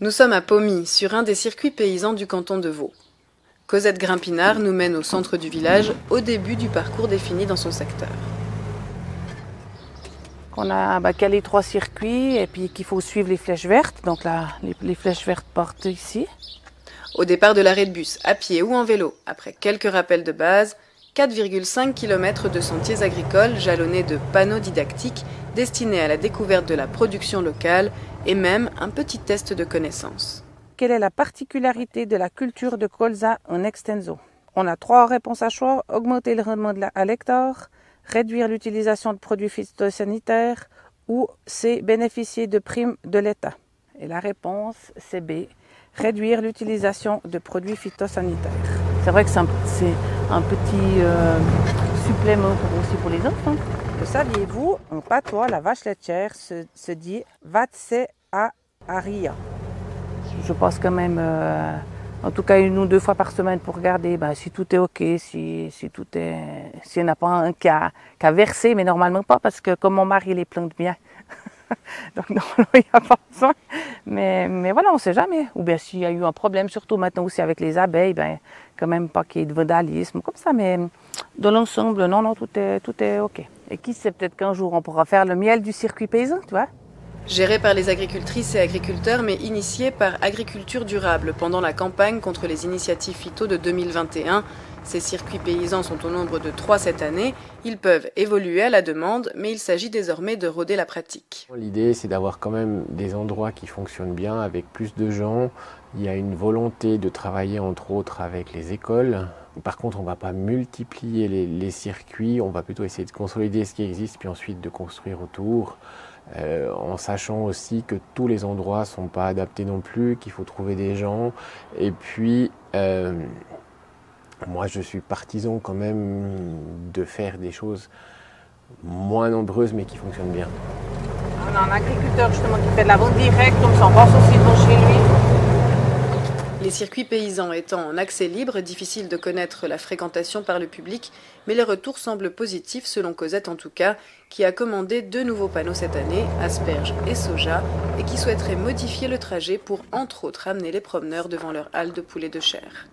Nous sommes à Pomy, sur un des circuits paysans du canton de Vaud. Cosette Grimpinard nous mène au centre du village, au début du parcours défini dans son secteur. On a calé 3 circuits et puis qu'il faut suivre les flèches vertes. Donc là, les flèches vertes portent ici. Au départ de l'arrêt de bus, à pied ou en vélo, après quelques rappels de base, 4,5 km de sentiers agricoles jalonnés de panneaux didactiques destinés à la découverte de la production locale et même un petit test de connaissance. Quelle est la particularité de la culture de colza en extenso? On a 3 réponses à choix: augmenter le rendement à l'hectare, réduire l'utilisation de produits phytosanitaires ou C, bénéficier de primes de l'État. Et la réponse, c'est B, réduire l'utilisation de produits phytosanitaires. C'est vrai que c'est un petit supplément aussi pour les enfants. Le saviez-vous, en patois, la vache laitière se dit vatse a aria. Je passe quand même, en tout cas 1 ou 2 fois par semaine pour regarder si tout est ok, s'il n'y a pas un qui a versé, mais normalement pas, parce que comme mon mari les plante bien. Donc normalement il n'y a pas besoin. Mais voilà, on ne sait jamais. Ou bien s'il y a eu un problème, surtout maintenant aussi avec les abeilles, quand même pas qu'il y ait de vandalisme, comme ça. Mais dans l'ensemble, non, tout est ok. Et qui sait, peut-être qu'un jour on pourra faire le miel du circuit paysan, tu vois. Géré par les agricultrices et agriculteurs, mais initié par Agriculture Durable pendant la campagne contre les initiatives phyto de 2021. Ces circuits paysans sont au nombre de 3 cette année. Ils peuvent évoluer à la demande, mais il s'agit désormais de roder la pratique. L'idée, c'est d'avoir quand même des endroits qui fonctionnent bien avec plus de gens. Il y a une volonté de travailler entre autres avec les écoles. Par contre, on ne va pas multiplier les circuits, on va plutôt essayer de consolider ce qui existe, puis ensuite de construire autour. En sachant aussi que tous les endroits ne sont pas adaptés non plus, qu'il faut trouver des gens. Et puis, moi je suis partisan quand même de faire des choses moins nombreuses mais qui fonctionnent bien. On a un agriculteur justement qui fait de la vente directe, donc on passe aussi devant chez lui. Les circuits paysans étant en accès libre, difficile de connaître la fréquentation par le public, mais les retours semblent positifs selon Cosette en tout cas, qui a commandé 2 nouveaux panneaux cette année, asperges et soja, et qui souhaiterait modifier le trajet pour entre autres amener les promeneurs devant leur halle de poulet de chair.